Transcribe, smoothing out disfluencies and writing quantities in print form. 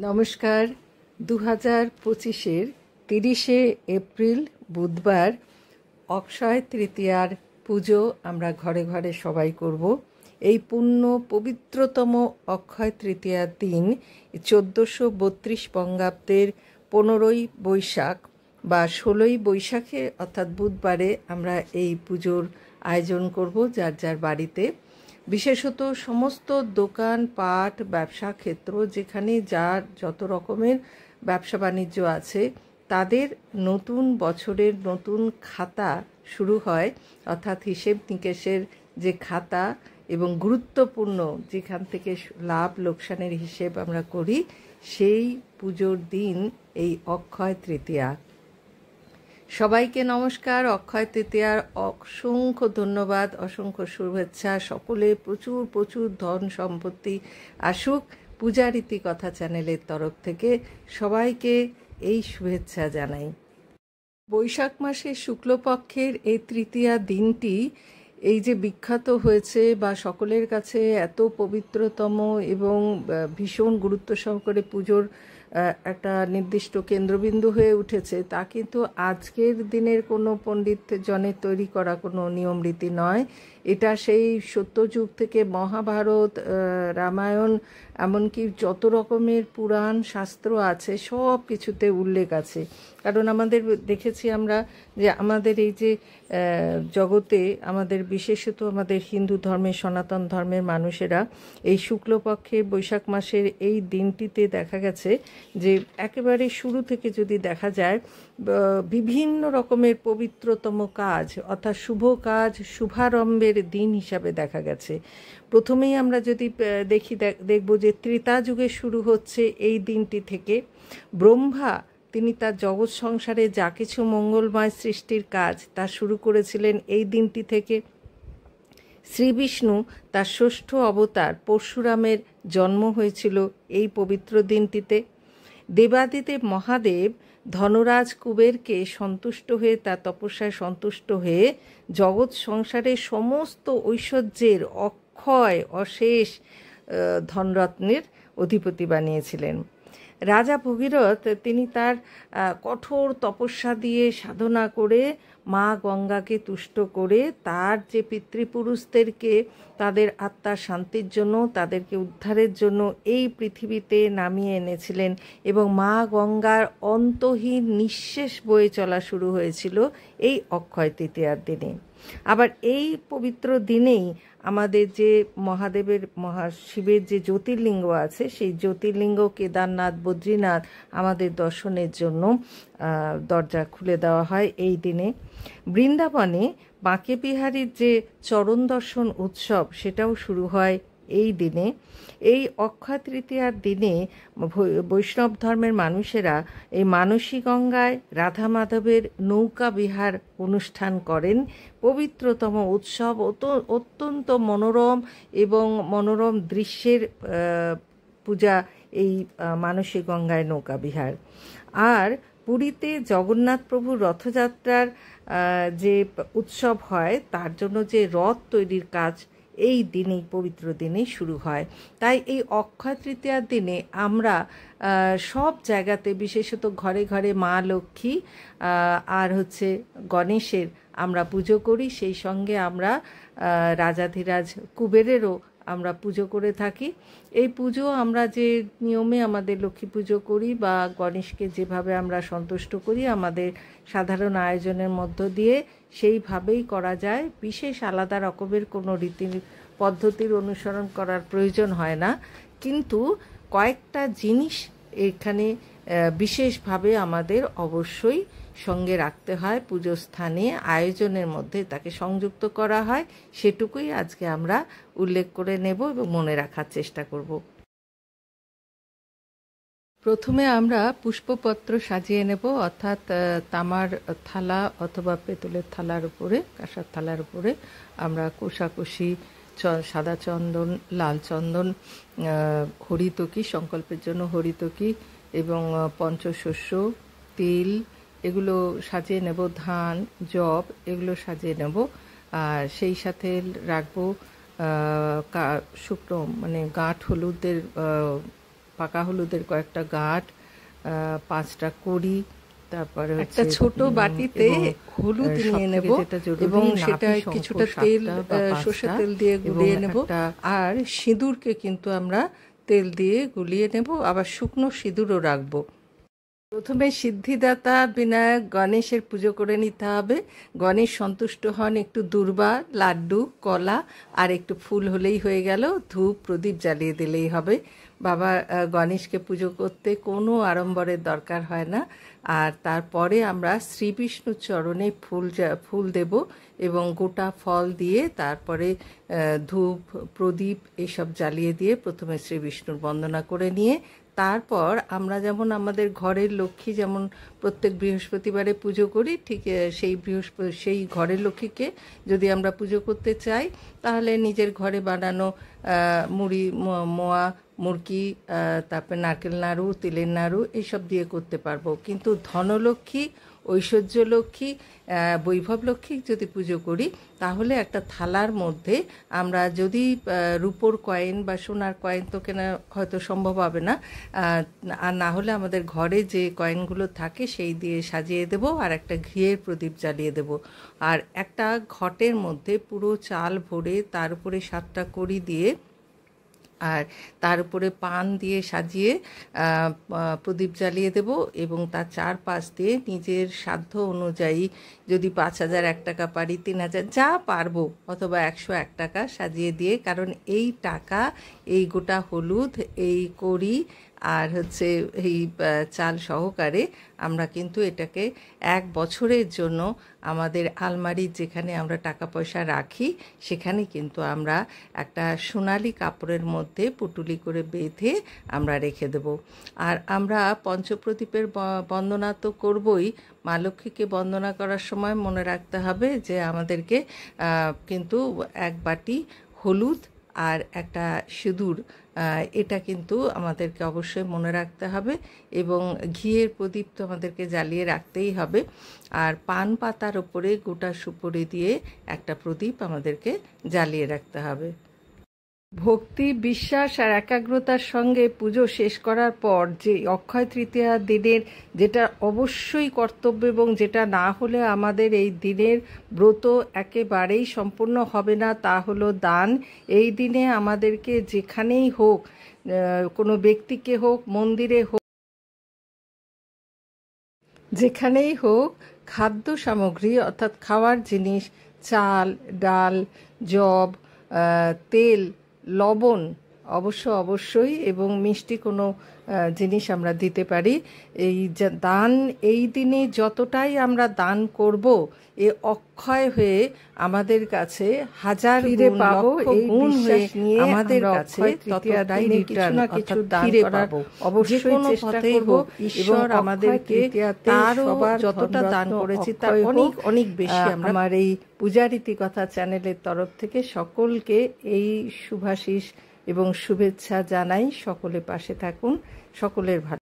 নমস্কার। 2025-এর 30শে এপ্রিল বুধবার অক্ষয় তৃতীয়ার পুজো আমরা ঘরে ঘরে সবাই করব। এই পুণ্য পবিত্রতম অক্ষয় তৃতীয়ার দিন 1432 বঙ্গাব্দের 15ই বৈশাখ বা 16ই বৈশাখে অর্থাৎ বুধবারে আমরা এই পুজোর আয়োজন করব যার যার বাড়িতে। বিশেষত সমস্ত দোকান পাট ব্যবসা ক্ষেত্র যেখানে যার যত রকমের ব্যবসা বাণিজ্য আছে তাদের নতুন বছরের নতুন খাতা শুরু হয়, অর্থাৎ হিসেব নিকেশের যে খাতা এবং গুরুত্বপূর্ণ যেখান থেকে লাভ লোকসানের হিসেব আমরা করি, সেই পুজোর দিন এই অক্ষয় তৃতীয়া। সবাইকে নমস্কার। অক্ষয় তৃতীয়ার অসংখ্য ধন্যবাদ, অসংখ্য শুভেচ্ছা। সকলে প্রচুর প্রচুর ধন সম্পত্তি আসুক। পূজারীতি কথা চ্যানেলের তরফ থেকে সবাইকে এই শুভেচ্ছা জানাই। বৈশাখ মাসের শুক্লপক্ষের এই তৃতীয়া দিনটি এই যে বিখ্যাত হয়েছে বা সকলের কাছে এত পবিত্রতম এবং ভীষণ গুরুত্ব সহকারে পুজোর একটা নির্দিষ্ট কেন্দ্রবিন্দু হয়ে উঠেছে, তা কিন্তু আজকের দিনের কোনো পণ্ডিত জনের তৈরি করা কোনো নিয়ম রীতি নয়। এটা সেই সত্যযুগ থেকে মহাভারত, রামায়ণ, এমনকি যত রকমের পুরাণ শাস্ত্র আছে সব কিছুতে উল্লেখ আছে। কারণ আমাদের দেখেছি আমরা যে আমাদের এই যে জগতে আমাদের বিশেষত আমাদের হিন্দু ধর্মের সনাতন ধর্মের মানুষেরা এই শুক্লপক্ষে বৈশাখ মাসের এই দিনটিতে দেখা গেছে যে একেবারে শুরু থেকে যদি দেখা যায় বিভিন্ন রকমের পবিত্রতম কাজ অর্থাৎ শুভ কাজ শুভারম্ভের দিন হিসাবে দেখা গেছে। প্রথমেই আমরা যদি দেখব যে ত্রেতা যুগে শুরু হচ্ছে এই দিনটি থেকে। ব্রহ্মা তিনি তার জগৎ সংসারে যা কিছু মঙ্গলময় সৃষ্টির কাজ তা শুরু করেছিলেন এই দিনটি থেকে। শ্রীবিষ্ণু তার ষষ্ঠ অবতার পরশুরামের জন্ম হয়েছিল এই পবিত্র দিনটিতে। দেবাদিদেব মহাদেব ধনরাজ কুবেরকে সন্তুষ্ট হয়ে তার তপস্যায় সন্তুষ্ট হয়ে জগৎ সংসারের সমস্ত ঐশ্বর্যের অক্ষয় অশেষ ধনরত্নের অধিপতি বানিয়েছিলেন। রাজা ভগীরথ তিনি তার কঠোর তপস্যা দিয়ে সাধনা করে মা গঙ্গাকে তুষ্ট করে তার যে পিতৃপুরুষদেরকে তাদের আত্মার শান্তির জন্য তাদেরকে উদ্ধারের জন্য এই পৃথিবীতে নামিয়ে এনেছিলেন এবং মা গঙ্গার অন্তহীন নিঃশেষ বয়ে চলা শুরু হয়েছিল এই অক্ষয় তৃতীয়ার দিনে। আবার এই পবিত্র দিনেই আমাদের যে মহাদেবের মহাশিবের যে জ্যোতির্লিঙ্গ আছে সেই জ্যোতির্লিঙ্গ কেদারনাথ বদ্রীনাথ আমাদের দর্শনের জন্য দরজা খুলে দেওয়া হয় এই দিনে। বৃন্দাবনে বাঁকে বিহারীর যে চরণ দর্শন উৎসব সেটাও শুরু হয় এই দিনে। এই অক্ষয় তৃতীয়ার দিনে বৈষ্ণব ধর্মের মানুষেরা এই মানসী গঙ্গায় রাধা মাধবের নৌকা বিহার অনুষ্ঠান করেন। পবিত্রতম উৎসব, অত্যন্ত মনোরম এবং মনোরম দৃশ্যের পূজা এই মানসী গঙ্গায় নৌকা বিহার। আর পুরীতে জগন্নাথ প্রভুর রথযাত্রার যে উৎসব হয় তার জন্য যে রথ তৈরির কাজ এই দিনেই পবিত্র দিনেই শুরু হয়। তাই এই অক্ষয় তৃতীয়ার দিনে আমরা সব জায়গাতে বিশেষত ঘরে ঘরে মা লক্ষ্মী আর গণেশের আমরা পুজো করি। সেই সঙ্গে আমরা রাজাধিরাজ কুবেরেরও আমরা পুজো করে থাকি। এই পুজো আমরা যে নিয়মে আমাদের লক্ষ্মী পুজো করি বা গণেশকে যেভাবে আমরা সন্তুষ্ট করি আমাদের সাধারণ আয়োজনের মধ্য দিয়ে সেইভাবেই করা যায়। বিশেষ আলাদা রকমের কোনো রীতি পদ্ধতির অনুসরণ করার প্রয়োজন হয় না, কিন্তু কয়েকটা জিনিস এখানে বিশেষভাবে আমাদের অবশ্যই সঙ্গে রাখতে হয়। পুজো স্থানে আয়োজনের মধ্যে তাকে সংযুক্ত করা হয়, সেটুকুই আজকে আমরা উল্লেখ করে নেব এবং মনে রাখার চেষ্টা করব। প্রথমে আমরা পুষ্পপত্র সাজিয়ে নেব, অর্থাৎ তামার থালা অথবা পেতলের থালার উপরে, কাঁসার থালার উপরে আমরা কোষাকুষি, সাদা চন্দন, লাল চন্দন, হরিতকি, সংকল্পের জন্য হরিতকি এবং পঞ্চশস্য, তিল এগুলো সাজিয়ে নেব, ধান, জব এগুলো সাজিয়ে নেব। আর সেই সাথে রাখবো শুকনো মানে গাঁঠ হলুদের পাকা হলুদের কয়েকটা গাঁট, 5টা কড়ি, তারপরে একটা ছোট বাটিতে হলুদ নিয়ে নেব এবং সেটা কিছুটা তেল, সর্ষের তেল দিয়ে গুলিয়ে নেব। আর সিঁদুরকে কিন্তু আমরা তেল দিয়ে গুলিয়ে নেব, আবার শুকনো সিঁদুরও রাখবো। প্রথমে সিদ্ধিদাতা বিনায়ক গণেশের পুজো করে নিতে হবে। গণেশ সন্তুষ্ট হন একটু দূর্বা, লাড্ডু, কলা আর একটু ফুল হলেই হয়ে গেল। ধূপ প্রদীপ জ্বালিয়ে দিলেই হবে। বাবা গণেশকে পুজো করতে কোনো আড়ম্বরের দরকার হয় না। আর তারপরে আমরা শ্রী বিষ্ণুর চরণে ফুল দেব এবং গোটা ফল দিয়ে তারপরে ধূপ প্রদীপ এসব জ্বালিয়ে দিয়ে প্রথমে শ্রী বিষ্ণুর বন্দনা করে নিয়ে তারপর আমরা যেমন আমাদের ঘরের লক্ষ্মী যেমন প্রত্যেক বৃহস্পতিবারে পুজো করি, ঠিক সেই ঘরের লক্ষ্মীকে যদি আমরা পুজো করতে চাই তাহলে নিজের ঘরে বানানো মুড়ি, মোয়া, মুরকি, তারপরে নারকেল নাড়ু, তিলের নাড়ু এইসব দিয়ে করতে পারবো। কিন্তু ধনলক্ষ্মী, ঐশ্বর্য লক্ষ্মী, বৈভব লক্ষ্মী যদি পুজো করি তাহলে একটা থালার মধ্যে আমরা যদি রূপোর কয়েন বা সোনার কয়েন তো কেনা হয়তো সম্ভব হবে না, আর না হলে আমাদের ঘরে যে কয়েনগুলো থাকে সেই দিয়ে সাজিয়ে দেব আর একটা ঘিয়ের প্রদীপ জ্বালিয়ে দেব। আর একটা ঘটের মধ্যে পুরো চাল ভরে তার উপরে 7টা কড়ি দিয়ে আর তার উপরে পান দিয়ে সাজিয়ে প্রদীপ জ্বালিয়ে দেব এবং তার চারপাশ দিয়ে নিজের সাধ্য অনুযায়ী যদি 5,000 1 টাকা পারি, 3,000 যা পারবো, অথবা 101 টাকা সাজিয়ে দিয়ে, কারণ এই টাকা, এই গোটা হলুদ, এই কড়ি আর হচ্ছে এই চাল সহকারে আমরা কিন্তু এটাকে 1 বছরের জন্য আমাদের আলমারির যেখানে আমরা টাকা পয়সা রাখি সেখানে কিন্তু আমরা একটা সোনালি কাপড়ের মধ্যে পুটুলি করে বেঁধে আমরা রেখে দেব। আর আমরা পঞ্চপ্রদীপের বন্দনা তো করবই, মা লক্ষ্মীকে বন্দনা করার সময় মনে রাখতে হবে যে আমাদেরকে কিন্তু 1 বাটি হলুদ আর একটা সিঁদুর, এটা কিন্তু আমাদেরকে অবশ্যই মনে রাখতে হবে এবং ঘিয়ের প্রদীপ তো আমাদেরকে জ্বালিয়ে রাখতেই হবে। আর পান পাতার ওপরে গোটা সুপুরি দিয়ে একটা প্রদীপ আমাদেরকে জ্বালিয়ে রাখতে হবে। ভক্তি, বিশ্বাস আর একাগ্রতার সঙ্গে পুজো শেষ করার পর যে অক্ষয় তৃতীয়া দিনের যেটা অবশ্যই কর্তব্য এবং যেটা না হলে আমাদের এই দিনের ব্রত একেবারেই সম্পূর্ণ হবে না, তা হলো দান। এই দিনে আমাদেরকে যেখানেই হোক, কোনো ব্যক্তিকে হোক, মন্দিরে হোক, যেখানেই হোক, খাদ্য সামগ্রী অর্থাৎ খাওয়ার জিনিস, চাল, ডাল, যব, তেল, লবণ অবশ্যই এবং মিষ্টি কোনো জিনিস আমরা দিতে পারি। এই দান এই দিনে যতটাই আমরা দান করব এ অক্ষয় হয়ে আমাদের কাছে হাজার ফিরে পাবো, এই বিশ্বাস নিয়ে আমাদের কাছে ততটাই রিটার্ন কিছু দান করার অবশ্যই চেষ্টা করব। ঈশ্বর আমাদেরকে তারও যতটা দান করেছি তার অনেক বেশি আমরা আমার এই পূজারীতি কথা চ্যানেলের তরফ থেকে সকলকে এই শুভাশিস এবং শুভেচ্ছা জানাই। সকলে পাশে থাকুন, সকলের ভালো।